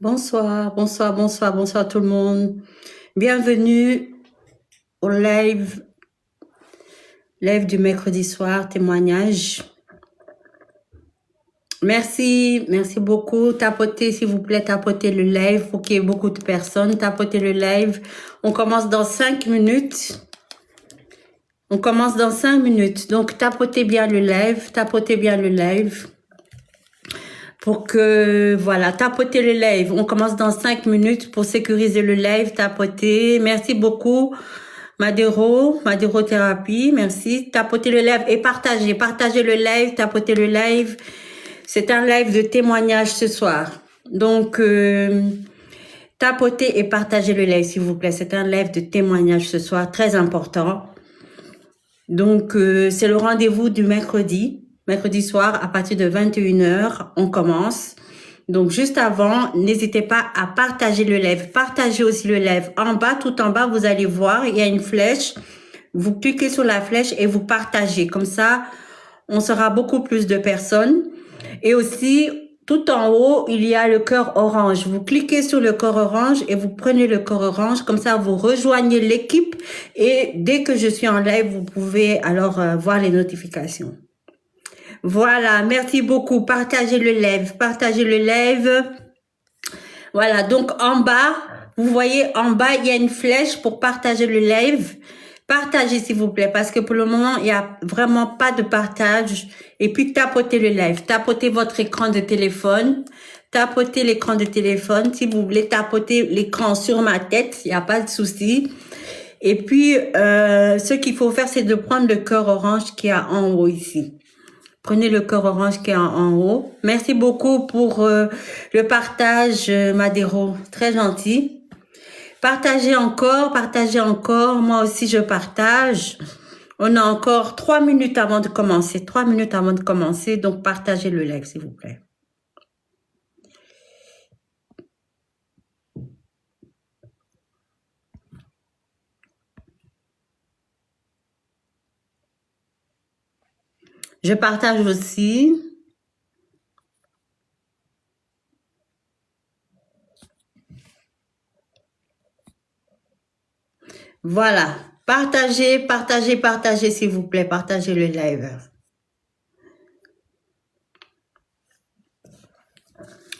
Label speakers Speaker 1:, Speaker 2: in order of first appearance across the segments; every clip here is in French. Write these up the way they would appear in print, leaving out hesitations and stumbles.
Speaker 1: Bonsoir, bonsoir, bonsoir, bonsoir tout le monde. Bienvenue au live du mercredi soir, témoignage. Merci beaucoup. Tapotez, s'il vous plaît, tapotez le live pour qu'il y ait beaucoup de personnes. Tapotez le live. On commence dans 5 minutes. On commence dans 5 minutes. Donc, tapotez bien le live. Tapotez bien le live. Pour que, voilà, tapotez le live. On commence dans 5 minutes pour sécuriser le live. Tapotez. Merci beaucoup. Madero Thérapie, merci. Tapotez le live et partagez le live, tapotez le live. C'est un live de témoignage ce soir. Donc, tapotez et partagez le live, s'il vous plaît. C'est un live de témoignage ce soir, très important. Donc, c'est le rendez-vous du mercredi soir, à partir de 21h, on commence. Donc, juste avant, n'hésitez pas à partager le live. Partagez aussi le live. En bas, tout en bas, vous allez voir, il y a une flèche. Vous cliquez sur la flèche et vous partagez. Comme ça, on sera beaucoup plus de personnes. Et aussi, tout en haut, il y a le cœur orange. Vous cliquez sur le cœur orange et vous prenez le cœur orange. Comme ça, vous rejoignez l'équipe. Et dès que je suis en live, vous pouvez alors voir les notifications. Voilà, merci beaucoup. Partagez le live, partagez le live. Voilà, donc en bas, vous voyez en bas, il y a une flèche pour partager le live. Partagez s'il vous plaît, parce que pour le moment, il n'y a vraiment pas de partage. Et puis, tapotez le live, tapotez votre écran de téléphone. Tapotez l'écran de téléphone. Si vous voulez tapoter l'écran sur ma tête, il n'y a pas de souci. Et puis, ce qu'il faut faire, c'est de prendre le cœur orange qui est en haut ici. Prenez le cœur orange qui est en haut. Merci beaucoup pour le partage, Madero. Très gentil. Partagez encore, partagez encore. Moi aussi, je partage. On a encore 3 minutes avant de commencer. 3 minutes avant de commencer. Donc, partagez le live, s'il vous plaît. Je partage aussi. Voilà. Partagez, partagez, partagez, s'il vous plaît. Partagez le live.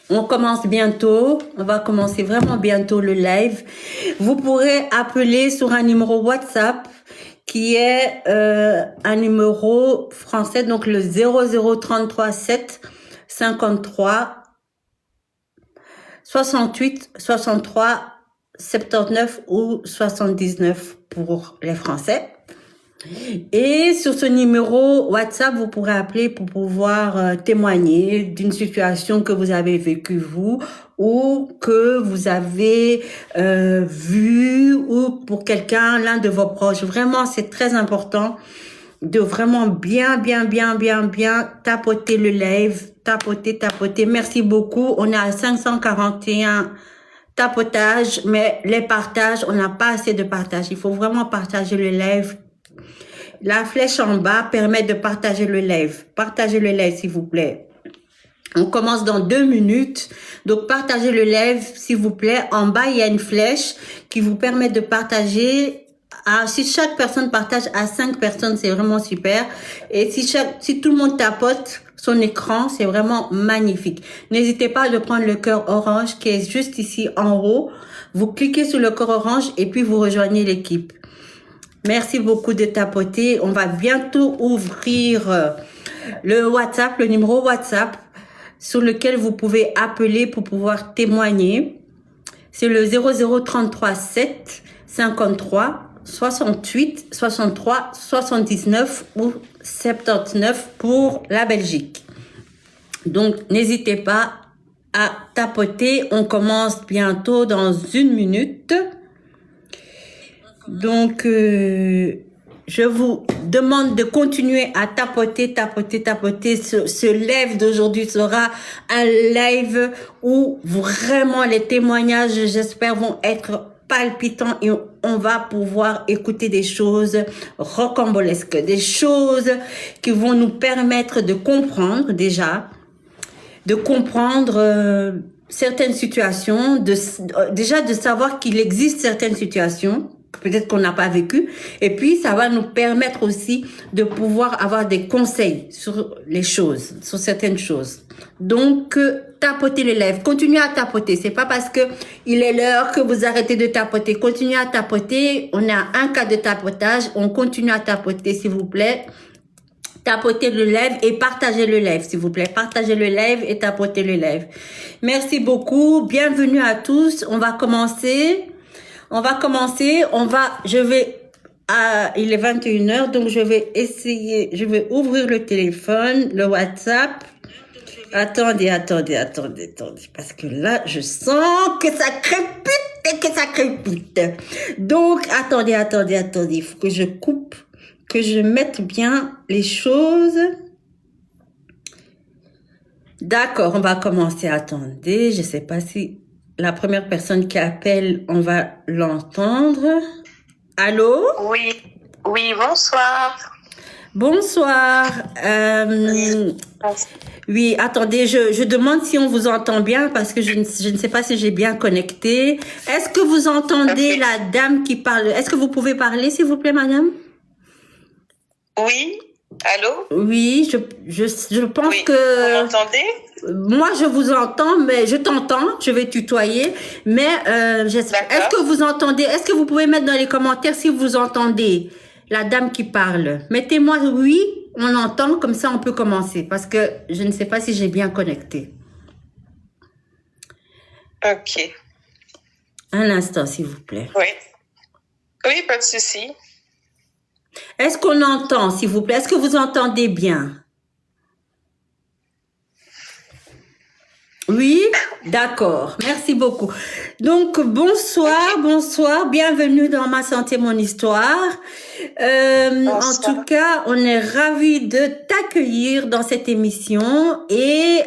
Speaker 1: On commence bientôt. On va commencer vraiment bientôt le live. Vous pourrez appeler sur un numéro WhatsApp qui est un numéro français, donc le 0033 7 53 68 63 79 ou 79 pour les Français. Et sur ce numéro WhatsApp, vous pourrez appeler pour pouvoir témoigner d'une situation que vous avez vécue vous ou que vous avez vu ou pour quelqu'un, l'un de vos proches. Vraiment, c'est très important de vraiment bien tapoter le live, tapoter. Merci beaucoup. On est à 541 tapotages, mais les partages, on n'a pas assez de partages. Il faut vraiment partager le live. La flèche en bas permet de partager le live. Partagez le live, s'il vous plaît. On commence dans 2 minutes. Donc, partagez le live, s'il vous plaît. En bas, il y a une flèche qui vous permet de partager. Si chaque personne partage à 5 personnes, c'est vraiment super. Et si tout le monde tapote son écran, c'est vraiment magnifique. N'hésitez pas à prendre le cœur orange qui est juste ici en haut. Vous cliquez sur le cœur orange et puis vous rejoignez l'équipe. Merci beaucoup de tapoter. On va bientôt ouvrir le WhatsApp, le numéro WhatsApp sur lequel vous pouvez appeler pour pouvoir témoigner. C'est le 0033 7 53 68 63 79 ou 79 pour la Belgique. Donc, n'hésitez pas à tapoter. On commence bientôt dans 1 minute. Donc, je vous demande de continuer à tapoter. Ce live d'aujourd'hui sera un live où vraiment les témoignages, j'espère, vont être palpitants et on va pouvoir écouter des choses rocambolesques, des choses qui vont nous permettre de comprendre déjà, de comprendre certaines situations, déjà de savoir qu'il existe certaines situations, peut-être qu'on n'a pas vécu, et puis ça va nous permettre aussi de pouvoir avoir des conseils sur les choses, sur certaines choses. Donc, tapoter les lèvres, continuez à tapoter. C'est pas parce que il est l'heure que vous arrêtez de tapoter. Continuez à tapoter. On a un cas de tapotage. On continue à tapoter, s'il vous plaît. Tapotez le lèvre et partagez le lèvre, s'il vous plaît. Partagez le lèvre et tapotez le lèvre. Merci beaucoup. Bienvenue à tous. On va commencer. Il est 21h, donc je vais ouvrir le téléphone, le WhatsApp. Attendez, parce que là, je sens que ça crépite. Donc, attendez, il faut que je coupe, que je mette bien les choses. D'accord, on va commencer. Attendez, je sais pas si la première personne qui appelle, on va l'entendre. Allô?
Speaker 2: Oui, bonsoir.
Speaker 1: Bonsoir. Oui, attendez, je demande si on vous entend bien parce que je ne sais pas si j'ai bien connecté. Est-ce que vous entendez la dame qui parle? Est-ce que vous pouvez parler, s'il vous plaît, madame?
Speaker 2: Oui, allô?
Speaker 1: Oui, je pense
Speaker 2: Oui.
Speaker 1: que...
Speaker 2: Vous m'entendez?
Speaker 1: Moi, je vous entends, mais je t'entends. Je vais tutoyer. Mais est-ce que vous entendez? Est-ce que vous pouvez mettre dans les commentaires si vous entendez la dame qui parle? Mettez-moi oui, on entend, comme ça on peut commencer. Parce que je ne sais pas si j'ai bien connecté.
Speaker 2: Ok.
Speaker 1: Un instant, s'il vous plaît.
Speaker 2: Oui, pas de souci.
Speaker 1: Est-ce qu'on entend, s'il vous plaît? Est-ce que vous entendez bien? Oui, d'accord. Merci beaucoup. Donc, bonsoir. Bienvenue dans Ma Santé, Mon Histoire. En tout cas, on est ravis de t'accueillir dans cette émission et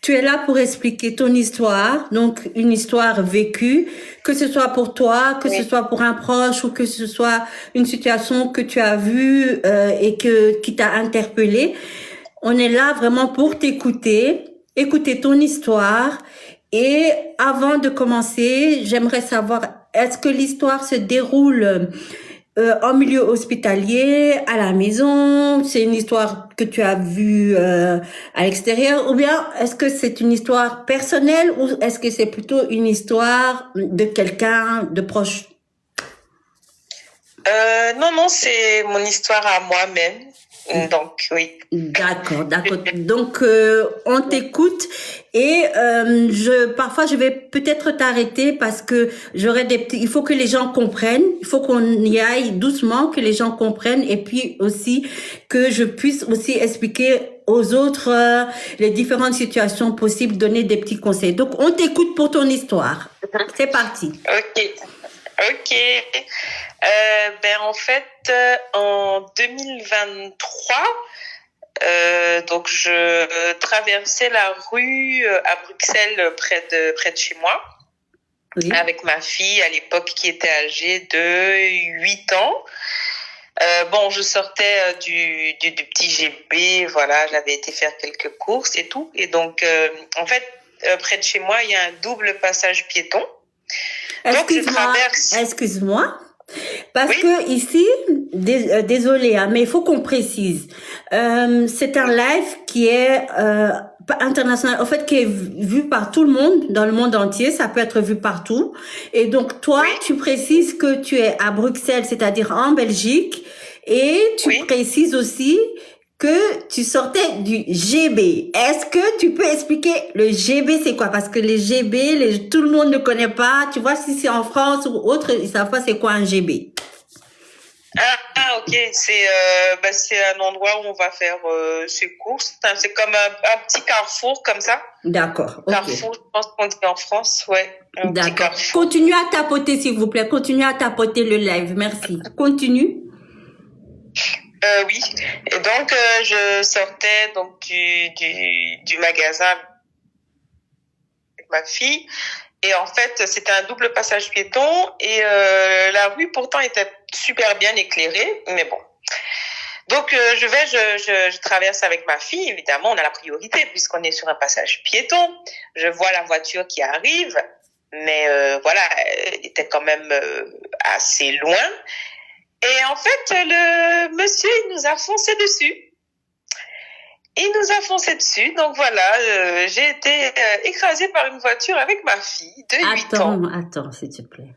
Speaker 1: tu es là pour expliquer ton histoire, donc une histoire vécue, que ce soit pour toi, que ce soit pour un proche ou que ce soit une situation que tu as vue et qui t'a interpellé. On est là vraiment pour t'écouter. Écouter ton histoire. Et avant de commencer, j'aimerais savoir, est-ce que l'histoire se déroule en milieu hospitalier, à la maison? C'est une histoire que tu as vue à l'extérieur? Ou bien est-ce que c'est une histoire personnelle ou est-ce que c'est plutôt une histoire de quelqu'un de proche?
Speaker 2: Non, c'est mon histoire à moi-même. Donc, oui.
Speaker 1: D'accord. Donc, on t'écoute et parfois je vais peut-être t'arrêter parce que il faut que les gens comprennent, il faut qu'on y aille doucement, que les gens comprennent et puis aussi que je puisse aussi expliquer aux autres les différentes situations possibles, donner des petits conseils. Donc, on t'écoute pour ton histoire. C'est parti.
Speaker 2: Ok. En fait, en 2023, donc je traversais la rue à Bruxelles près de chez moi, avec ma fille à l'époque qui était âgée de 8 ans. Je sortais du petit GB, voilà, j'avais été faire quelques courses et tout. Et donc, en fait, près de chez moi, il y a un double passage piéton.
Speaker 1: Excuse-moi. Parce que ici, désolé, mais il faut qu'on précise. C'est un live qui est international, en fait, qui est vu par tout le monde, dans le monde entier. Ça peut être vu partout. Et donc, toi, tu précises que tu es à Bruxelles, c'est-à-dire en Belgique, et tu précises aussi que tu sortais du GB. Est-ce que tu peux expliquer le GB, c'est quoi? Parce que les GB, tout le monde ne connaît pas. Tu vois, si c'est en France ou autre, ils savent pas c'est quoi un GB.
Speaker 2: Ok. C'est un endroit où on va faire ses courses. C'est comme un petit carrefour, comme ça.
Speaker 1: D'accord. Okay.
Speaker 2: Carrefour, je pense qu'on dit en France, ouais.
Speaker 1: D'accord. Continue à tapoter, s'il vous plaît. Continue à tapoter le live. Merci. Continue.
Speaker 2: Oui. Et donc, je sortais donc du magasin avec ma fille. Et en fait, c'était un double passage piéton. Et la rue, pourtant, était super bien éclairée. Mais bon. Donc, je traverse avec ma fille. Évidemment, on a la priorité puisqu'on est sur un passage piéton. Je vois la voiture qui arrive, mais voilà, elle était quand même assez loin. Et en fait, le monsieur, il nous a foncé dessus. Il nous a foncé dessus. Donc voilà, j'ai été écrasée par une voiture avec ma fille de 8 ans.
Speaker 1: Attends, s'il te plaît.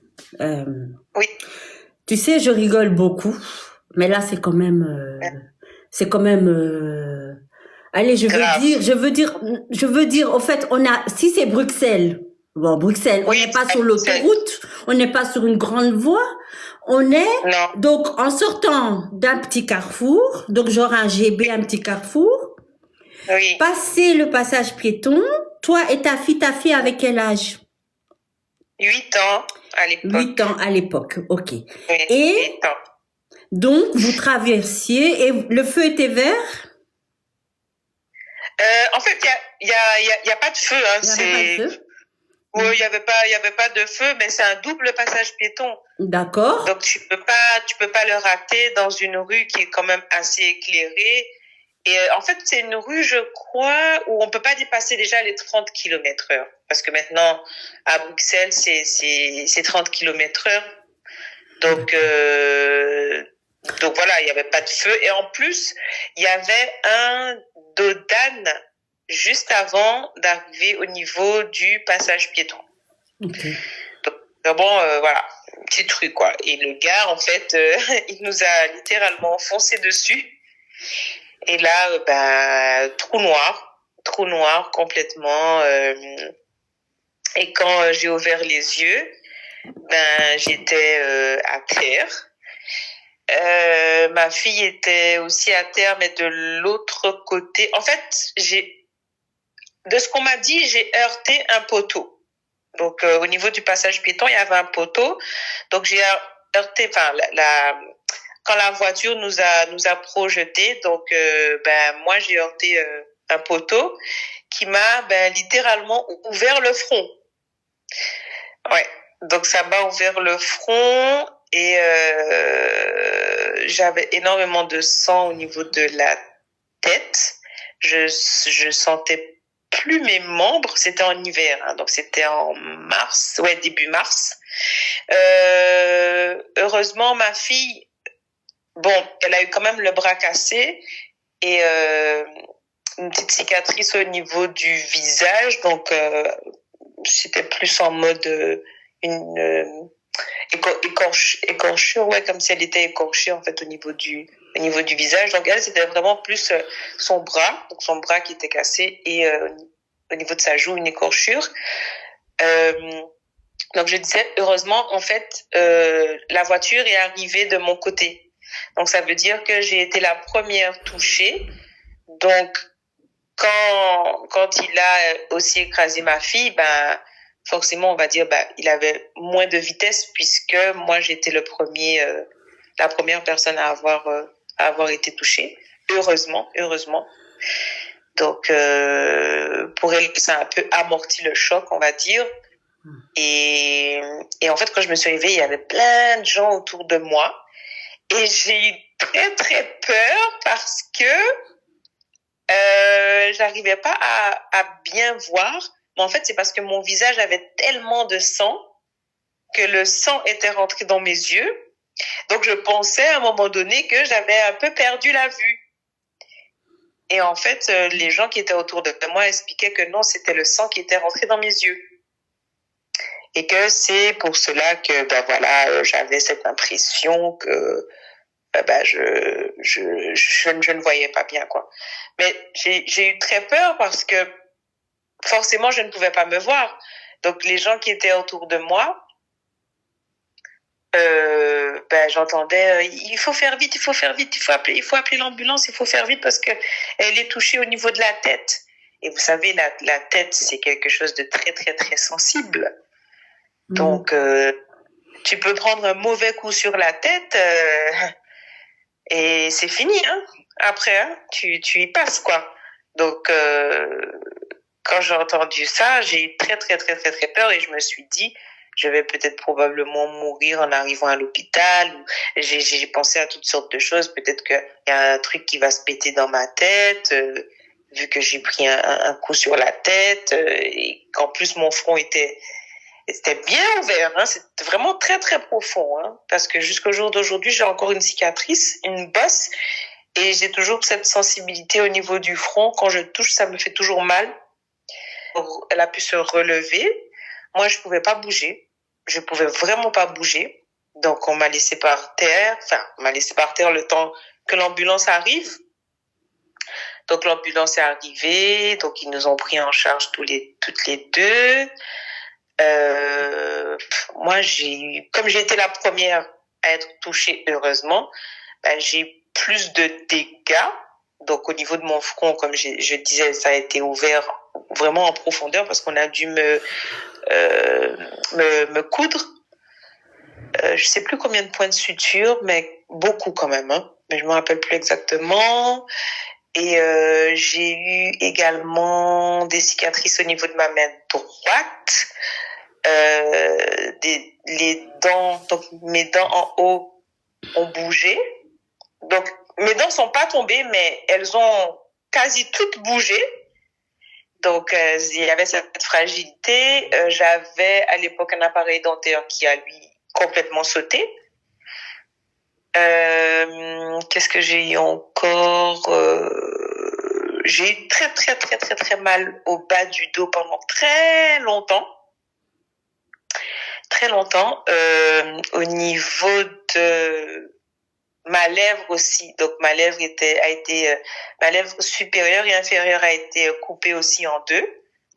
Speaker 2: Oui.
Speaker 1: Tu sais, je rigole beaucoup, mais là, c'est quand même... allez, je veux dire, au fait, si c'est Bruxelles, bon, Bruxelles,
Speaker 2: Oui,
Speaker 1: on n'est pas sur l'autoroute, on n'est pas sur une grande voie, donc, en sortant d'un petit carrefour, donc genre un GB, un petit carrefour,
Speaker 2: oui.
Speaker 1: Passer le passage piéton, toi et ta fille avec quel âge?
Speaker 2: 8 ans à l'époque.
Speaker 1: 8 ans à l'époque, ok.
Speaker 2: Oui,
Speaker 1: et
Speaker 2: 8 ans.
Speaker 1: Donc, vous traversiez et le feu était vert?
Speaker 2: En fait, il y a pas de feu. Hein.
Speaker 1: Il n'y avait pas de feu?
Speaker 2: Oui, il y avait pas de feu, mais c'est un double passage piéton.
Speaker 1: D'accord.
Speaker 2: Donc tu peux pas le rater dans une rue qui est quand même assez éclairée. Et en fait, c'est une rue, je crois, où on peut pas dépasser déjà les 30 km/h. Parce que maintenant, à Bruxelles, c'est 30 km/h. Donc voilà, il y avait pas de feu. Et en plus, il y avait un dodane juste avant d'arriver au niveau du passage piéton.
Speaker 1: Okay.
Speaker 2: Donc bon, voilà, petit truc quoi. Et le gars, en fait, il nous a littéralement foncé dessus. Et là, trou noir complètement. Et quand j'ai ouvert les yeux, j'étais à terre. Ma fille était aussi à terre, mais de l'autre côté. En fait, de ce qu'on m'a dit, j'ai heurté un poteau. Donc, au niveau du passage piéton, il y avait un poteau. Donc, j'ai heurté, quand la voiture nous a projetés, donc, moi, j'ai heurté un poteau qui m'a, littéralement ouvert le front. Ouais. Donc, ça m'a ouvert le front et j'avais énormément de sang au niveau de la tête. Je sentais plus mes membres. C'était en hiver, hein, donc c'était en mars, début mars. Heureusement, ma fille, elle a eu quand même le bras cassé et une petite cicatrice au niveau du visage, donc c'était plus en mode écorchure, comme si elle était écorchée en fait au niveau du visage. Donc elle, c'était vraiment plus son bras qui était cassé et au niveau de sa joue une écorchure. Donc je disais, heureusement en fait la voiture est arrivée de mon côté. Donc ça veut dire que j'ai été la première touchée. Donc quand il a aussi écrasé ma fille, forcément, on va dire, il avait moins de vitesse puisque moi, j'étais la première personne à avoir été touchée. Heureusement. Donc, pour elle, ça a un peu amorti le choc, on va dire. Et en fait, quand je me suis réveillée, il y avait plein de gens autour de moi. Et j'ai eu très, très peur parce que j'arrivais pas à bien voir. Mais en fait, c'est parce que mon visage avait tellement de sang que le sang était rentré dans mes yeux. Donc, je pensais à un moment donné que j'avais un peu perdu la vue. Et en fait, les gens qui étaient autour de moi expliquaient que non, c'était le sang qui était rentré dans mes yeux. Et que c'est pour cela que, j'avais cette impression que je ne voyais pas bien, quoi. Mais j'ai eu très peur parce que forcément, je ne pouvais pas me voir. Donc, les gens qui étaient autour de moi, j'entendais il faut faire vite, il faut appeler l'ambulance, il faut faire vite parce que elle est touchée au niveau de la tête. Et vous savez, la tête, c'est quelque chose de très, très, très sensible. Donc, tu peux prendre un mauvais coup sur la tête et c'est fini, hein. Après, hein, tu y passes, quoi. Donc, quand j'ai entendu ça, j'ai eu très, très, très, très, très peur et je me suis dit, je vais peut-être probablement mourir en arrivant à l'hôpital. J'ai pensé à toutes sortes de choses. Peut-être qu'il y a un truc qui va se péter dans ma tête, vu que j'ai pris un coup sur la tête, et qu'en plus mon front c'était bien ouvert, hein. C'était vraiment très très profond, hein, parce que jusqu'au jour d'aujourd'hui, j'ai encore une cicatrice, une bosse, et j'ai toujours cette sensibilité au niveau du front. Quand je touche, ça me fait toujours mal. Elle a pu se relever. Moi, je pouvais pas bouger. Je pouvais vraiment pas bouger. Donc, on m'a laissé par terre. Enfin, on m'a laissé par terre le temps que l'ambulance arrive. Donc, l'ambulance est arrivée. Donc, ils nous ont pris en charge toutes les deux. Moi, comme j'ai été la première à être touchée, heureusement, j'ai eu plus de dégâts. Donc, au niveau de mon front, comme je disais, ça a été ouvert vraiment en profondeur parce qu'on a dû me coudre. Je sais plus combien de points de suture, mais beaucoup quand même, hein. Mais je me rappelle plus exactement. Et j'ai eu également des cicatrices au niveau de ma main droite. Les dents, donc mes dents en haut ont bougé. Donc mes dents sont pas tombées, mais elles ont quasi toutes bougé. Donc il y avait cette fragilité. J'avais à l'époque un appareil dentaire qui a lui complètement sauté. Qu'est-ce que j'ai eu encore? J'ai eu très très très très très mal au bas du dos pendant très longtemps. Très longtemps. Au niveau de ma lèvre aussi. Donc ma lèvre ma lèvre supérieure et inférieure a été coupée aussi en deux.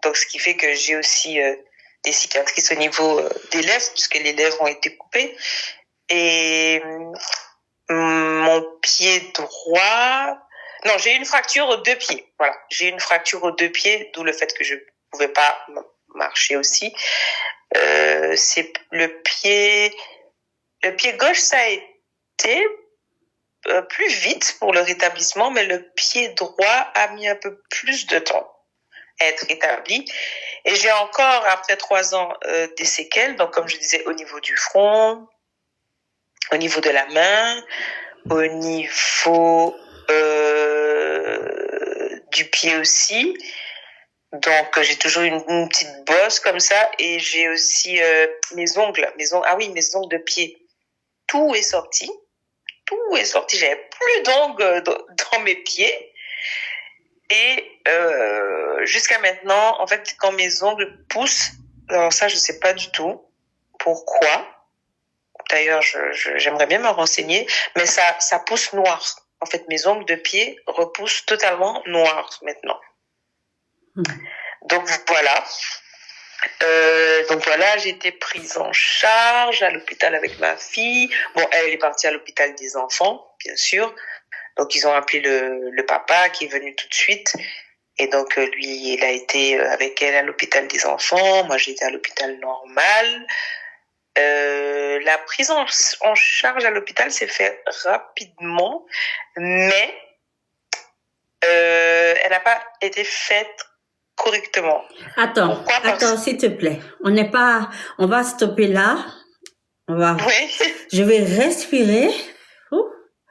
Speaker 2: Donc ce qui fait que j'ai aussi des cicatrices au niveau des lèvres puisque les lèvres ont été coupées. Et mon pied droit, non, j'ai eu une fracture aux deux pieds. Voilà, j'ai eu une fracture aux deux pieds, d'où le fait que je pouvais pas marcher aussi. C'est le pied gauche, ça a été plus vite pour le rétablissement, mais le pied droit a mis un peu plus de temps à être rétabli. Et j'ai encore, après 3 ans, des séquelles. Donc, comme je disais, au niveau du front, au niveau de la main, au niveau du pied aussi. Donc, j'ai toujours une petite bosse comme ça. Et j'ai aussi mes ongles. Ah oui, mes ongles de pied. Tout est sorti. J'avais plus d'ongles dans mes pieds. Et jusqu'à maintenant, en fait, quand mes ongles poussent, alors ça, je sais pas du tout pourquoi. D'ailleurs, j'aimerais bien me renseigner, mais ça pousse noir. En fait, mes ongles de pied repoussent totalement noir maintenant. Donc voilà. J'ai été prise en charge à l'hôpital avec ma fille. Bon, elle est partie à l'hôpital des enfants, bien sûr. Donc ils ont appelé le papa qui est venu tout de suite. Et donc lui, il a été avec elle à l'hôpital des enfants. Moi, j'étais à l'hôpital normal. La prise en charge à l'hôpital s'est fait rapidement, mais elle n'a pas été faite correctement.
Speaker 1: Attends, s'il te plaît. On va stopper là.
Speaker 2: Oui.
Speaker 1: Je vais respirer.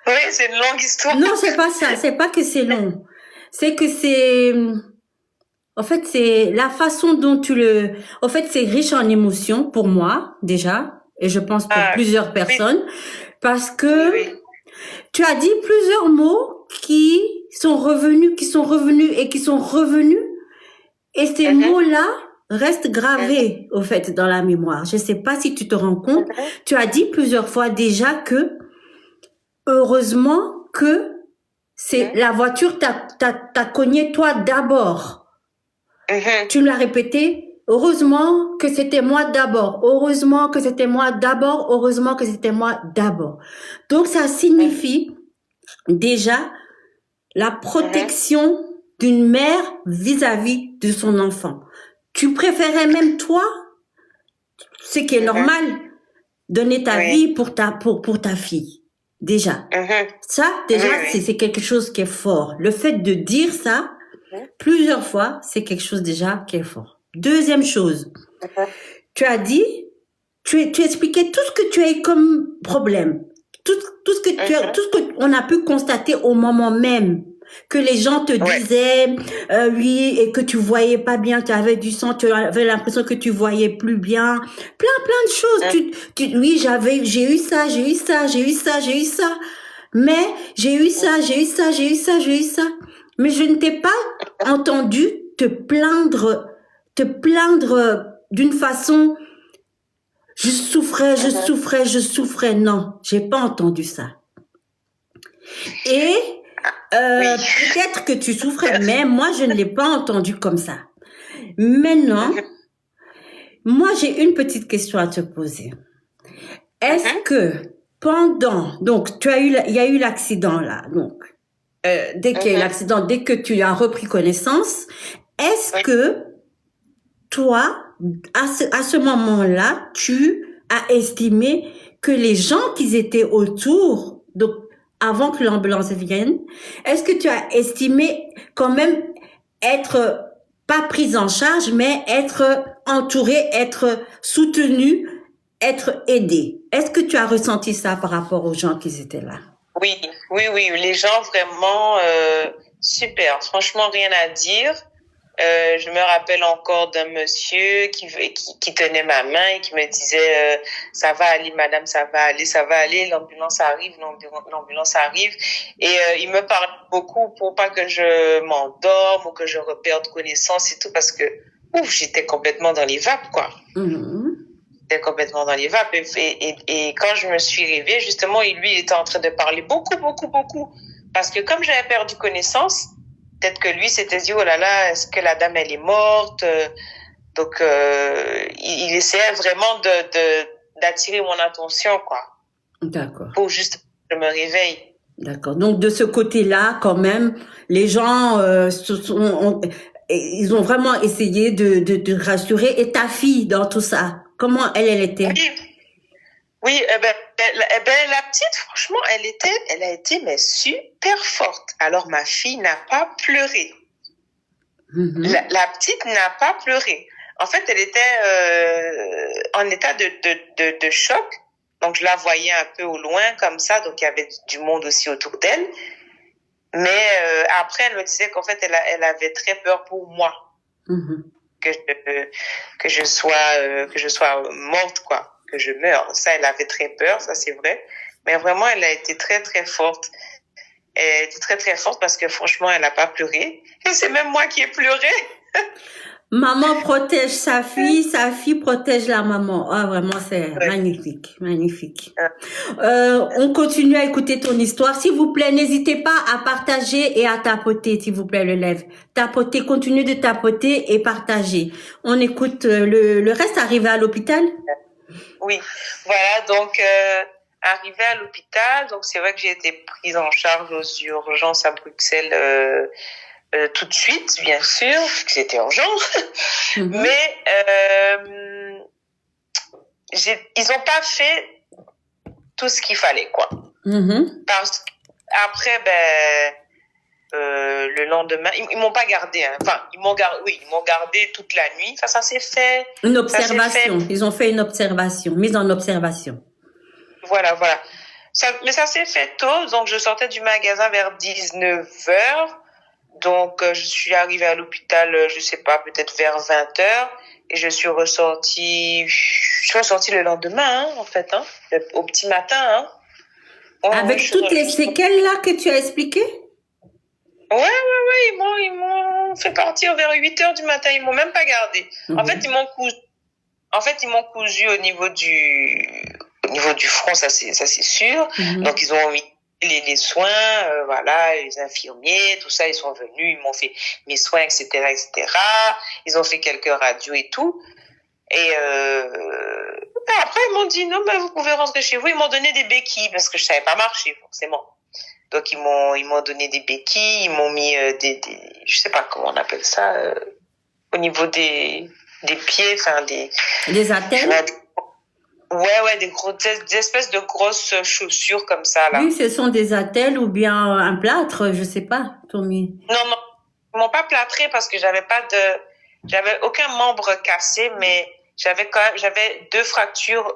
Speaker 2: Oui, c'est une longue histoire.
Speaker 1: Non, c'est pas ça. C'est pas que c'est long. C'est que en fait, c'est la façon dont en fait, c'est riche en émotions pour moi, déjà. Et je pense pour plusieurs personnes. Oui. Parce que tu as dit plusieurs mots qui sont revenus. Et ces mots-là restent gravés, au fait, dans la mémoire. Je sais pas si tu te rends compte. Tu as dit plusieurs fois déjà que, heureusement que la voiture t'a cogné toi d'abord. Tu me l'as répété. Heureusement que c'était moi d'abord. Heureusement que c'était moi d'abord. Heureusement que c'était moi d'abord. Donc, ça signifie déjà la protection d'une mère vis-à-vis de son enfant. Tu préférais même toi, ce qui est normal, donner ta vie pour ta fille. Déjà. Ça, déjà, c'est quelque chose qui est fort. Le fait de dire ça, plusieurs fois, c'est quelque chose déjà qui est fort. Deuxième chose, tu as dit tu expliquais tout ce que tu as eu comme problème, tout ce que tout ce que on a pu constater au moment même. Que les gens te disaient, oui, et que tu voyais pas bien, tu avais du sang, tu avais l'impression que tu voyais plus bien, plein de choses. Oui, j'ai eu ça, j'ai eu ça, j'ai eu ça, j'ai eu ça, mais j'ai eu ça, j'ai eu ça, j'ai eu ça, j'ai eu ça. Mais je ne t'ai pas entendu te plaindre d'une façon, je souffrais, je souffrais, je souffrais. Non, j'ai pas entendu ça. Et peut-être que tu souffrais, mais moi, je ne l'ai pas entendu comme ça. Maintenant, moi, j'ai une petite question à te poser. Est-ce que donc, il y a eu l'accident là, donc, dès qu'il y a eu l'accident, dès que tu as repris connaissance, est-ce que toi, à ce moment-là, tu as estimé que les gens qui étaient autour, donc, avant que l'ambulance vienne, est-ce que tu as estimé quand même être pas prise en charge, mais être entourée, être soutenue, être aidée? Est-ce que tu as ressenti ça par rapport aux gens qui étaient là?
Speaker 2: Oui, les gens vraiment super. Franchement, rien à dire. Je me rappelle encore d'un monsieur qui tenait ma main et qui me disait ça va aller madame, ça va aller, l'ambulance arrive. Et il me parlait beaucoup pour pas que je m'endorme ou que je reperde connaissance et tout, parce que j'étais complètement dans les vapes, quoi. J'étais complètement dans les vapes, et quand je me suis réveillée, justement, lui il était en train de parler beaucoup, parce que comme j'avais perdu connaissance, peut-être que lui s'était dit, oh là là, est-ce que la dame, elle est morte? Donc, il essayait vraiment d'attirer mon attention, quoi.
Speaker 1: D'accord.
Speaker 2: Pour juste que je me réveille.
Speaker 1: D'accord. Donc, de ce côté-là, quand même, les gens ils ont vraiment essayé de rassurer. Et ta fille dans tout ça, comment elle était?
Speaker 2: Oui, la petite, franchement, elle a été mais super forte. Alors, ma fille n'a pas pleuré. La petite n'a pas pleuré. En fait, elle était en état de choc. Donc, je la voyais un peu au loin comme ça. Donc, il y avait du monde aussi autour d'elle. Mais après, elle me disait qu'en fait, elle avait très peur pour moi. Que je sois morte, quoi. Que je meure. Ça, elle avait très peur, ça c'est vrai. Mais vraiment, elle a été très, très forte. Elle était très, très forte parce que franchement, elle n'a pas pleuré. Et c'est même moi qui ai pleuré.
Speaker 1: Maman protège sa fille protège la maman. Ah, vraiment, c'est magnifique, magnifique. On continue à écouter ton histoire. S'il vous plaît, n'hésitez pas à partager et à tapoter, s'il vous plaît, le live. Tapoter, continue de tapoter et partager. On écoute le reste. Arrivé à l'hôpital?
Speaker 2: Oui, voilà, donc arrivé à l'hôpital, donc c'est vrai que j'ai été prise en charge aux urgences à Bruxelles tout de suite, bien sûr, parce que c'était urgent. Mais ils ont pas fait tout ce qu'il fallait, quoi. Parce qu'après, le lendemain, ils m'ont pas gardé, hein. Enfin, ils m'ont gardé toute la nuit. Ça s'est fait.
Speaker 1: Une observation. Ils ont fait une observation, mise en observation.
Speaker 2: Voilà. Mais ça s'est fait tôt. Donc, je sortais du magasin vers 19h. Donc, je suis arrivée à l'hôpital, je sais pas, peut-être vers 20h. Et je suis ressortie le lendemain, en fait, au petit matin,
Speaker 1: Avec toutes les séquelles là que tu as expliquées?
Speaker 2: Ouais, ils m'ont fait partir vers 8h du matin, ils m'ont même pas gardé. En fait, ils m'ont cousu au niveau du front, ça c'est sûr. Donc ils ont mis les soins, voilà, les infirmiers, tout ça, ils sont venus, ils m'ont fait mes soins, etc. Ils ont fait quelques radios et tout. Et après ils m'ont dit non, mais vous pouvez rentrer chez vous. Ils m'ont donné des béquilles parce que je savais pas marcher forcément. Donc ils m'ont donné des béquilles, ils m'ont mis des je sais pas comment on appelle ça, au niveau des pieds, enfin
Speaker 1: des attelles.
Speaker 2: Ouais, des espèces de grosses chaussures comme ça là.
Speaker 1: Oui, ce sont des attelles ou bien un plâtre, je sais pas, Tommy.
Speaker 2: Non, ils m'ont pas plâtré parce que j'avais aucun membre cassé, mais j'avais 2 fractures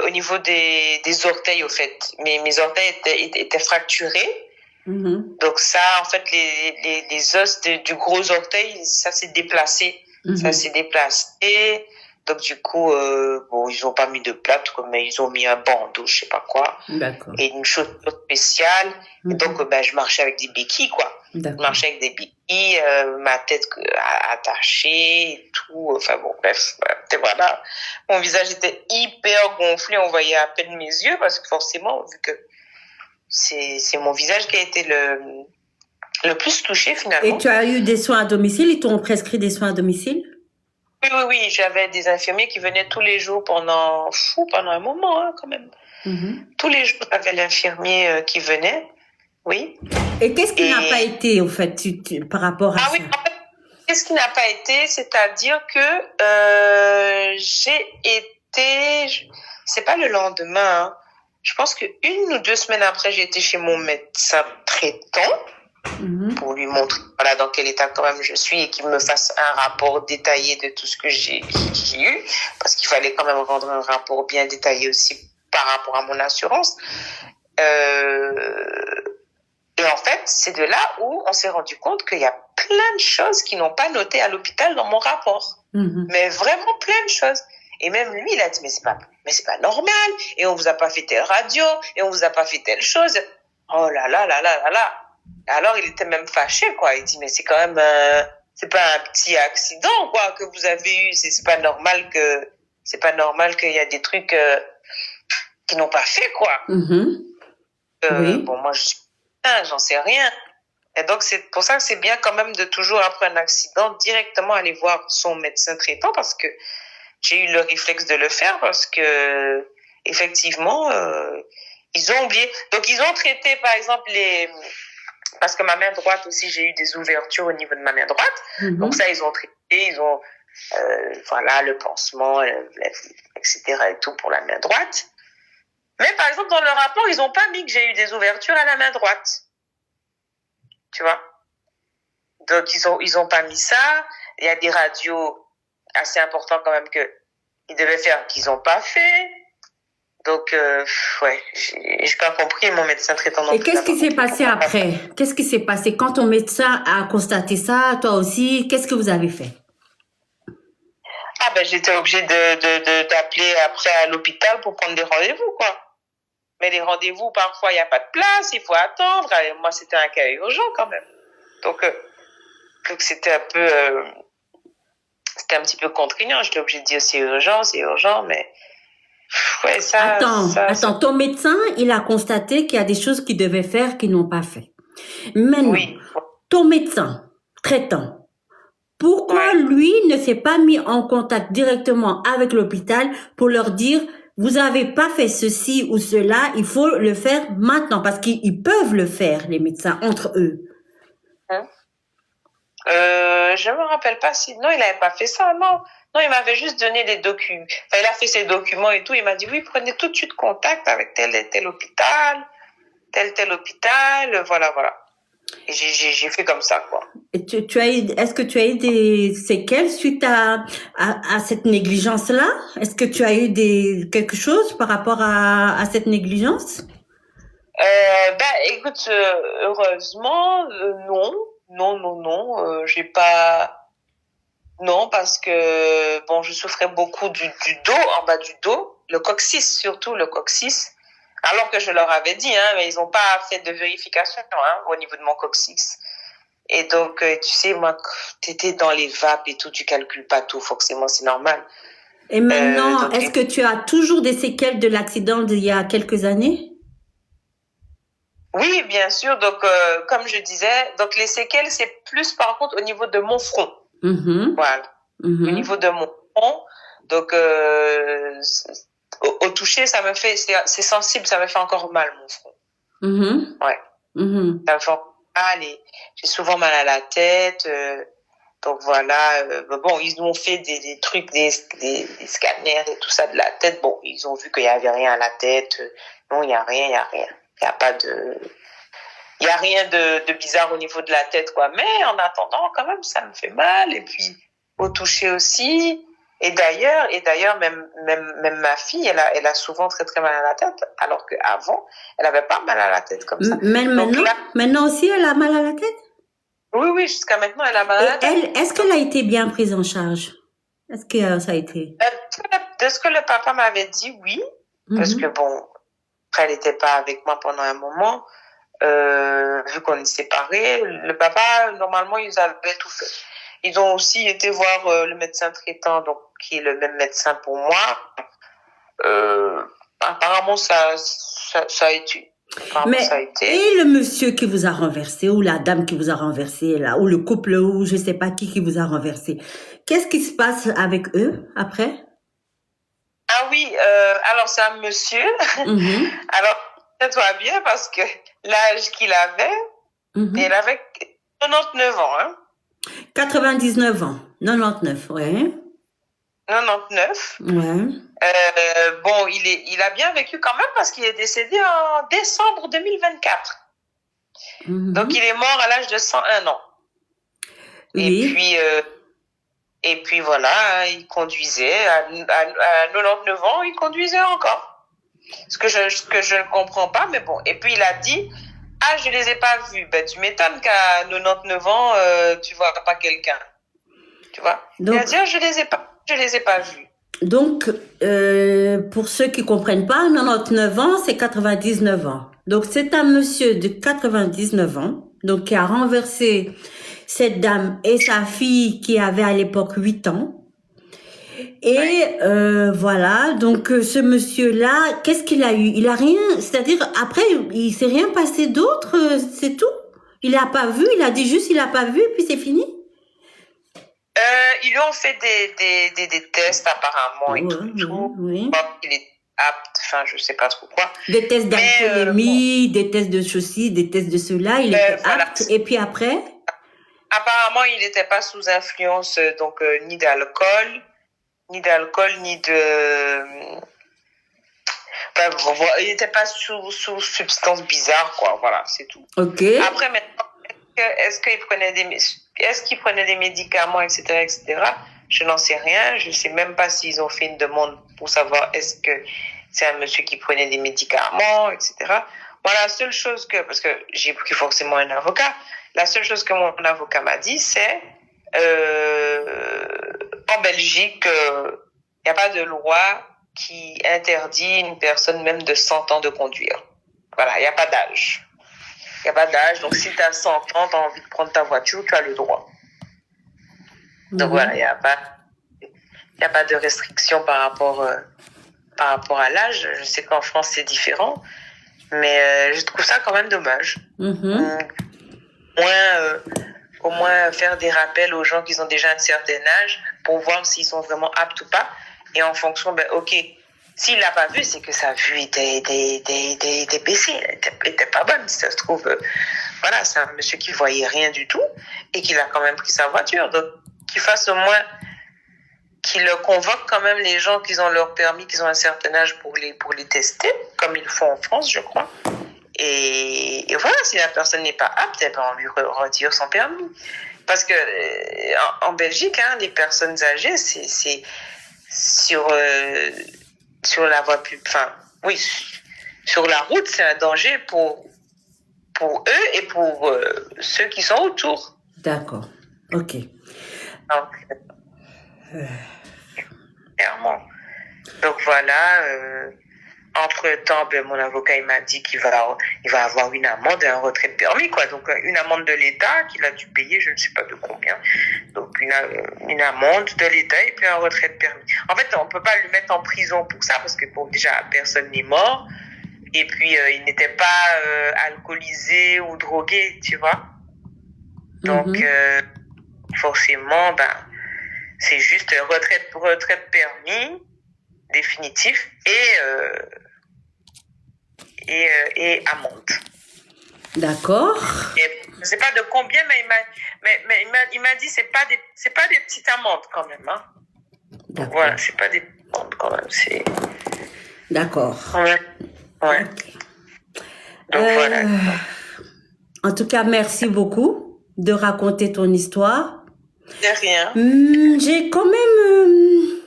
Speaker 2: au niveau des orteils, au fait. Mes orteils étaient fracturés.
Speaker 1: Mhm.
Speaker 2: Donc ça, en fait, les os du gros orteil, ça s'est déplacé. Ça s'est déplacé. Donc du coup, bon, ils ont pas mis de plâtre, mais ils ont mis un bandeau, je sais pas quoi.
Speaker 1: D'accord.
Speaker 2: Et une chaussure spéciale. Et donc, je marchais avec des béquilles, quoi.
Speaker 1: D'accord.
Speaker 2: Je marchais avec des béquilles, ma tête attachée et tout. Enfin bon, bref, voilà. Mon visage était hyper gonflé, on voyait à peine mes yeux parce que forcément, vu que c'est mon visage qui a été le plus touché finalement.
Speaker 1: Et tu as eu des soins à domicile? Ils t'ont prescrit des soins à domicile?
Speaker 2: Oui, j'avais des infirmiers qui venaient tous les jours pendant un moment, hein, quand même. Tous les jours, j'avais l'infirmier qui venait, oui.
Speaker 1: Et qu'est-ce qui n'a pas été, au fait, par rapport à ça?
Speaker 2: Oui, en fait, qu'est-ce qui n'a pas été? C'est-à-dire que j'ai été, c'est pas le lendemain, hein. Je pense que 1 ou 2 semaines après, j'ai été chez mon médecin traitant pour lui montrer voilà, dans quel état quand même je suis et qu'il me fasse un rapport détaillé de tout ce que j'ai eu, parce qu'il fallait quand même rendre un rapport bien détaillé aussi par rapport à mon assurance. Et en fait, c'est de là où on s'est rendu compte qu'il y a plein de choses qui n'ont pas noté à l'hôpital dans mon rapport. Mais vraiment plein de choses. Et même lui, il a dit, mais c'est pas normal. Et on vous a pas fait telle radio. Et on vous a pas fait telle chose. Oh là là là là là là. Alors, il était même fâché, quoi. Il dit, mais c'est quand même, c'est pas un petit accident, quoi, que vous avez eu. C'est pas normal qu'il y a des trucs, qui n'ont pas fait, quoi.
Speaker 1: Oui.
Speaker 2: Bon, moi, j'en sais rien. Et donc, c'est pour ça que c'est bien quand même de toujours, après un accident, directement aller voir son médecin traitant parce que j'ai eu le réflexe de le faire parce que, effectivement, ils ont oublié. Donc, ils ont traité, par exemple, parce que ma main droite aussi, j'ai eu des ouvertures au niveau de ma main droite. Donc, ça, ils ont traité, ils ont, voilà, le pansement, etc. et tout pour la main droite. Mais par exemple, dans le rapport, ils n'ont pas mis que j'ai eu des ouvertures à la main droite. Tu vois? Donc, ils ont pas mis ça. Il y a des radios assez importants quand même qu'ils devaient faire, qu'ils n'ont pas fait. Donc, ouais, j'ai pas compris mon médecin traitant non plus.
Speaker 1: Et qu'est-ce qui s'est passé après? Qu'est-ce qui s'est passé quand ton médecin a constaté ça, toi aussi? Qu'est-ce que vous avez fait?
Speaker 2: J'étais obligée d'appeler après à l'hôpital pour prendre des rendez-vous, quoi. Mais les rendez-vous, parfois, il n'y a pas de place, il faut attendre. Et moi, c'était un cas urgent quand même. Donc c'était un petit peu contraignant. J'étais obligée de dire c'est urgent, mais ouais, ça.
Speaker 1: Attends, ton médecin, il a constaté qu'il y a des choses qu'il devait faire qu'ils n'ont pas fait. Maintenant, oui. Ton médecin traitant, pourquoi lui ne s'est pas mis en contact directement avec l'hôpital pour leur dire vous n'avez pas fait ceci ou cela, il faut le faire maintenant parce qu'ils peuvent le faire, les médecins, entre eux.
Speaker 2: Je me rappelle pas si... Non, il n'avait pas fait ça, non. Non, il m'avait juste donné les documents. Enfin, il a fait ses documents et tout. Il m'a dit, oui, prenez tout de suite contact avec tel hôpital, tel hôpital, voilà. Et j'ai fait comme ça, quoi.
Speaker 1: Et est-ce que tu as eu des séquelles suite à cette négligence-là? Est-ce que tu as eu quelque chose par rapport à cette négligence?
Speaker 2: Écoute, heureusement, non, j'ai pas... Non, parce que, bon, je souffrais beaucoup du dos, en bas du dos, le coccyx surtout, le coccyx. Alors que je leur avais dit, hein, mais ils n'ont pas fait de vérification, hein, au niveau de mon coccyx. Et donc, tu sais, moi, t'étais dans les vapes et tout, tu calcules pas tout, forcément, c'est normal.
Speaker 1: Et maintenant, est-ce que tu as toujours des séquelles de l'accident d'il y a quelques années?
Speaker 2: Oui, bien sûr. Donc, comme je disais, donc les séquelles, c'est plus par contre au niveau de mon front. Voilà. Au niveau de mon front. Donc, au toucher, ça me fait, c'est sensible, ça me fait encore mal, mon front. Ouais. Ça me fait mal et j'ai souvent mal à la tête. Donc voilà. Bon, ils ont fait des trucs, des scanners et tout ça de la tête. Bon, ils ont vu qu'il y avait rien à la tête. Non, il y a rien. Il y a pas de... Il y a rien de bizarre au niveau de la tête, quoi. Mais en attendant, quand même, ça me fait mal. Et puis, au toucher aussi. Et d'ailleurs, même ma fille, elle a souvent très très mal à la tête, alors qu'avant, elle avait pas mal à la tête comme ça.
Speaker 1: Mais
Speaker 2: Donc là,
Speaker 1: maintenant aussi, elle a mal à la tête?
Speaker 2: oui, jusqu'à maintenant, elle a mal à
Speaker 1: Et
Speaker 2: la tête.
Speaker 1: elle, est-ce qu'elle a été bien prise en charge? Est-ce que ça a été?
Speaker 2: De ce que le papa m'avait dit, oui, parce que bon, après, elle n'était pas avec moi pendant un moment, vu qu'on est séparés. Le papa, normalement, ils avaient tout fait. Ils ont aussi été voir le médecin traitant, donc qui est le même médecin pour moi. Apparemment, ça a été.
Speaker 1: Mais,
Speaker 2: ça a été.
Speaker 1: et le monsieur qui vous a renversé, ou la dame qui vous a renversé, là, ou le couple, ou je sais pas qui vous a renversé, qu'est-ce qui se passe avec eux après?
Speaker 2: Ah oui, alors c'est un monsieur. Alors, ça va bien parce que l'âge qu'il avait, il avait 99 ans. Hein?
Speaker 1: 99 ans. 99, ouais.
Speaker 2: 99.
Speaker 1: Ouais.
Speaker 2: Bon, il a bien vécu quand même parce qu'il est décédé en décembre 2024. Donc, il est mort à l'âge de 101 ans. Oui. Et puis voilà, il conduisait. À 99 ans, il conduisait encore. Ce que je ne comprends pas, mais bon. Et puis, il a dit, ah, je les ai pas vus. Ben, tu m'étonnes qu'à 99 ans, tu vois pas quelqu'un. Tu vois? Donc, il a dit, ah, je les ai pas vus.
Speaker 1: Donc, pour ceux qui comprennent pas, 99 ans, c'est 99 ans. Donc, c'est un monsieur de 99 ans, donc qui a renversé cette dame et sa fille qui avait à l'époque 8 ans. Et voilà, donc ce monsieur-là, qu'est-ce qu'il a eu? Il a rien, c'est-à-dire après, il s'est rien passé d'autre, c'est tout? Il a pas vu, il a dit juste il a pas vu, puis c'est fini?
Speaker 2: Ils lui ont fait des tests apparemment et tout.
Speaker 1: Oui.
Speaker 2: Il est apte, enfin je sais pas trop quoi.
Speaker 1: Des tests d'alcoolémie, des tests de ceci, des tests de cela, il était apte. Et puis après?
Speaker 2: Apparemment, il n'était pas sous influence donc ni d'alcool, ni de. Enfin, il n'était pas sous substance bizarre, quoi. Voilà, c'est tout.
Speaker 1: Ok.
Speaker 2: Après, maintenant, est-ce qu'il prenait des médicaments, etc., etc. Je n'en sais rien. Je ne sais même pas s'ils ont fait une demande pour savoir est-ce que c'est un monsieur qui prenait des médicaments, etc. Voilà, la seule chose parce que j'ai pris forcément un avocat, la seule chose que mon avocat m'a dit, c'est en Belgique, il n'y a pas de loi qui interdit une personne même de 100 ans de conduire. Voilà, il n'y a pas d'âge. Il n'y a pas d'âge, donc si tu as 100 ans, tu as envie de prendre ta voiture, tu as le droit. Donc voilà, il n'y a pas de restriction par rapport à l'âge. Je sais qu'en France, c'est différent, mais je trouve ça quand même dommage. Au moins faire des rappels aux gens qui ont déjà un certain âge pour voir s'ils sont vraiment aptes ou pas. Et en fonction, ok, s'il l'a pas vu, c'est que sa vue était baissée, était pas bonne. Si ça se trouve, voilà, c'est un monsieur qui voyait rien du tout et qu'il a quand même pris sa voiture. Donc, qu'il fasse au moins, qu'il convoque quand même les gens qui ont leur permis, qui ont un certain âge pour les tester, comme ils le font en France, je crois. Et voilà, si la personne n'est pas apte, on lui retire son permis. Parce que en Belgique, les personnes âgées, c'est sur la voie publique, sur la route, c'est un danger pour eux et pour ceux qui sont autour.
Speaker 1: D'accord, ok.
Speaker 2: Donc, clairement. Donc voilà. Entre-temps, mon avocat il m'a dit qu'il va avoir une amende et un retrait de permis, quoi. Donc une amende de l'État qu'il a dû payer, je ne sais pas de combien. Donc une amende de l'État et puis un retrait de permis. En fait, on peut pas le mettre en prison pour ça parce que déjà personne n'est mort et puis il n'était pas alcoolisé ou drogué, tu vois. Donc forcément, c'est juste retrait de permis définitif et amende.
Speaker 1: D'accord.
Speaker 2: Je ne sais pas de combien, mais il m'a dit c'est pas des petites amendes quand même. Hein. Donc voilà, c'est pas des petites amendes quand même. C'est.
Speaker 1: D'accord.
Speaker 2: Ouais. Okay. Donc voilà.
Speaker 1: En tout cas, merci beaucoup de raconter ton histoire.
Speaker 2: De rien.
Speaker 1: J'ai quand même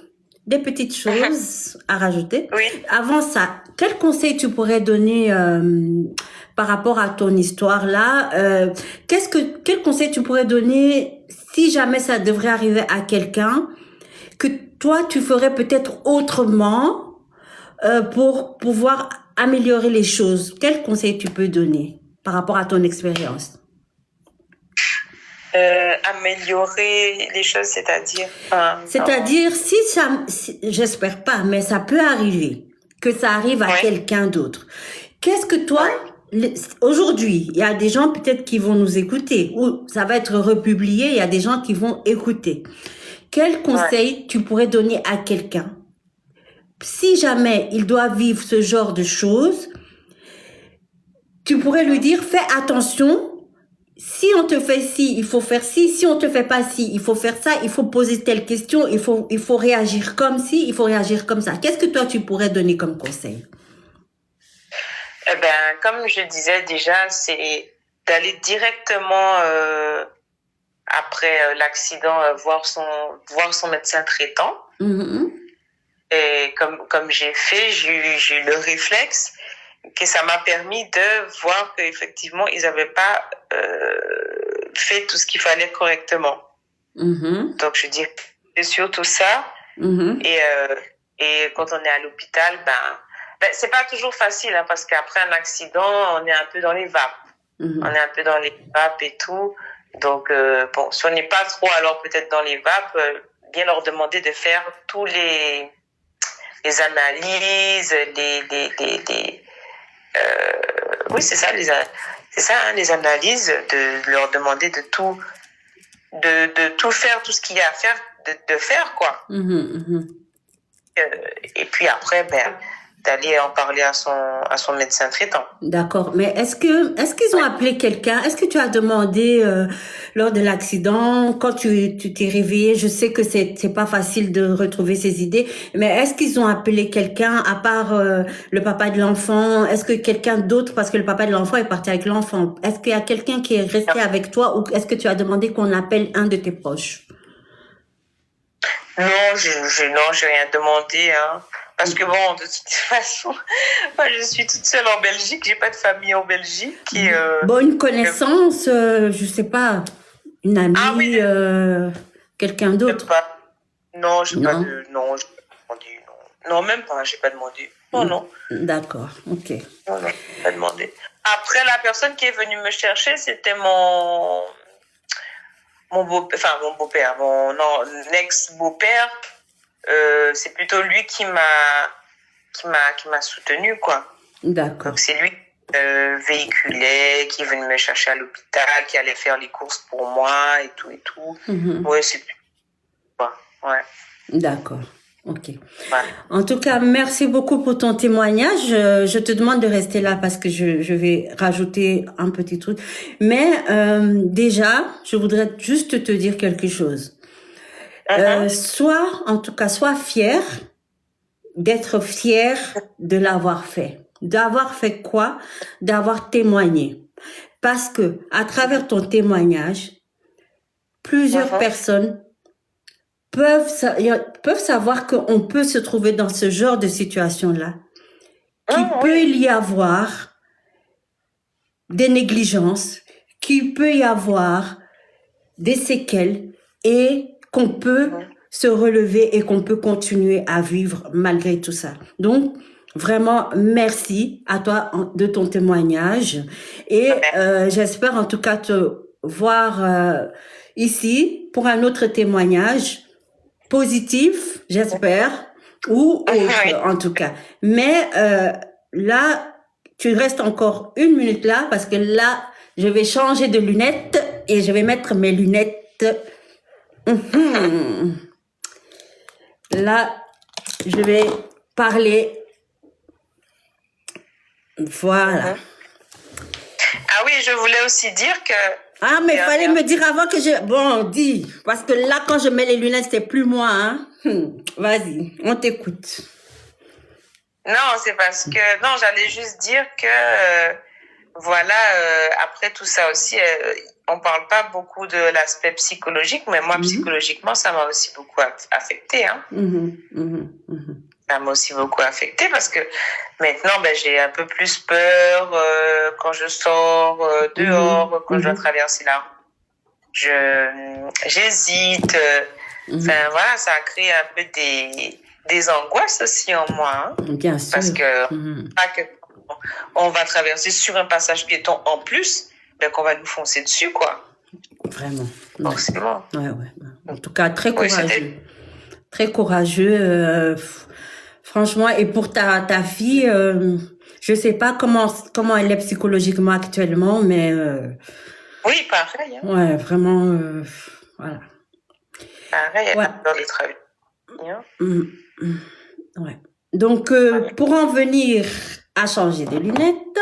Speaker 1: des petites choses à rajouter.
Speaker 2: Oui.
Speaker 1: Avant ça, quel conseil tu pourrais donner par rapport à ton histoire là? Quel conseil tu pourrais donner si jamais ça devrait arriver à quelqu'un que toi tu ferais peut-être autrement pour pouvoir améliorer les choses? Quel conseil tu peux donner par rapport à ton expérience?
Speaker 2: Améliorer les choses, c'est-à-dire
Speaker 1: C'est-à-dire, j'espère pas, mais ça peut arriver que ça arrive à quelqu'un d'autre. Qu'est-ce que toi, aujourd'hui, il y a des gens peut-être qui vont nous écouter, ou ça va être republié, il y a des gens qui vont écouter. Quel conseil tu pourrais donner à quelqu'un si jamais il doit vivre ce genre de choses? Tu pourrais lui dire, fais attention. Si on te fait ci, il faut faire ci. Si on te fait pas ci, il faut faire ça. Il faut poser telle question. Il faut réagir comme ci, il faut réagir comme ça. Qu'est-ce que toi, tu pourrais donner comme conseil?
Speaker 2: Eh ben, comme je disais déjà, c'est d'aller directement après l'accident voir son médecin traitant.
Speaker 1: Mm-hmm.
Speaker 2: Et comme j'ai fait, j'ai eu le réflexe que ça m'a permis de voir qu'effectivement, ils n'avaient pas fait tout ce qu'il fallait correctement.
Speaker 1: Mm-hmm.
Speaker 2: Donc, je dis surtout ça.
Speaker 1: Mm-hmm.
Speaker 2: Et quand on est à l'hôpital, c'est pas toujours facile, hein, parce qu'après un accident, on est un peu dans les vapes. Mm-hmm. On est un peu dans les vapes et tout. Donc, bon, si on n'est pas trop, alors peut-être dans les vapes, bien leur demander de faire tous les analyses, oui, c'est ça, les analyses, de leur demander de tout faire, tout ce qu'il y a à faire, de faire, quoi.
Speaker 1: Mm-hmm.
Speaker 2: Et puis après, d'aller en parler à son médecin traitant.
Speaker 1: D'accord. Mais est-ce qu'ils ont appelé quelqu'un? Est-ce que tu as demandé lors de l'accident, quand tu t'es réveillé? Je sais que c'est pas facile de retrouver ses idées, mais est-ce qu'ils ont appelé quelqu'un à part le papa de l'enfant? Est-ce que quelqu'un d'autre, parce que le papa de l'enfant est parti avec l'enfant, est-ce qu'il y a quelqu'un qui est resté avec toi, ou est-ce que tu as demandé qu'on appelle un de tes proches?
Speaker 2: Non, j'ai rien demandé, hein. Parce que bon, de toute façon, moi, je suis toute seule en Belgique, j'ai pas de famille en Belgique.
Speaker 1: Bon, une connaissance, je sais pas, une amie, quelqu'un d'autre.
Speaker 2: Non, j'ai pas demandé, non. Non, même pas, j'ai pas demandé. Non.
Speaker 1: D'accord, ok.
Speaker 2: Non, j'ai pas demandé. Après, la personne qui est venue me chercher, c'était mon beau-père, mon ex-beau-père. C'est plutôt lui qui m'a soutenu, quoi.
Speaker 1: D'accord.
Speaker 2: Donc c'est lui véhiculait, qui venait me chercher à l'hôpital, qui allait faire les courses pour moi et tout.
Speaker 1: Mm-hmm.
Speaker 2: Ouais, c'est quoi. Ouais.
Speaker 1: D'accord. Ok.
Speaker 2: Ouais.
Speaker 1: En tout cas, merci beaucoup pour ton témoignage. Je te demande de rester là parce que je vais rajouter un petit truc. Mais déjà, je voudrais juste te dire quelque chose. Sois fier d'être fier de l'avoir fait. D'avoir fait quoi? D'avoir témoigné. Parce que à travers ton témoignage, plusieurs personnes peuvent savoir qu'on peut se trouver dans ce genre de situation-là, qu'il peut y avoir des négligences, qu'il peut y avoir des séquelles et qu'on peut se relever et qu'on peut continuer à vivre malgré tout ça. Donc, vraiment, merci à toi de ton témoignage et j'espère en tout cas te voir ici pour un autre témoignage positif, j'espère, ou autre en tout cas. Mais là, tu restes encore 1 minute là parce que là, je vais changer de lunettes et je vais mettre mes lunettes. Là, je vais parler. Voilà.
Speaker 2: Ah oui, je voulais aussi dire que...
Speaker 1: Ah, mais il fallait me dire avant que je... Bon, dis. Parce que là, quand je mets les lunettes, c'est plus moi, hein. Vas-y, on t'écoute.
Speaker 2: Non, c'est parce que... Non, j'allais juste dire que... voilà, après tout ça aussi, on parle pas beaucoup de l'aspect psychologique, mais moi, psychologiquement, ça m'a aussi beaucoup affecté, hein. Ça m'a aussi beaucoup affecté parce que maintenant, ben, j'ai un peu plus peur quand je sors dehors, quand je dois traverser la rue. J'hésite. Enfin, voilà, ça a créé un peu des angoisses aussi en moi. Hein,
Speaker 1: bien sûr.
Speaker 2: Parce que, pas que on va traverser sur un passage piéton en plus, ben, qu'on va nous foncer dessus, quoi.
Speaker 1: Vraiment.
Speaker 2: Donc, c'est bon.
Speaker 1: Ouais. En tout cas, très courageux. Très courageux. Franchement, et pour ta fille, je sais pas comment elle est psychologiquement actuellement, mais...
Speaker 2: oui, pareil. Hein.
Speaker 1: Ouais, vraiment, voilà.
Speaker 2: Pareil, elle adore les travaux.
Speaker 1: Ouais. Donc, pour en venir à changer de lunettes,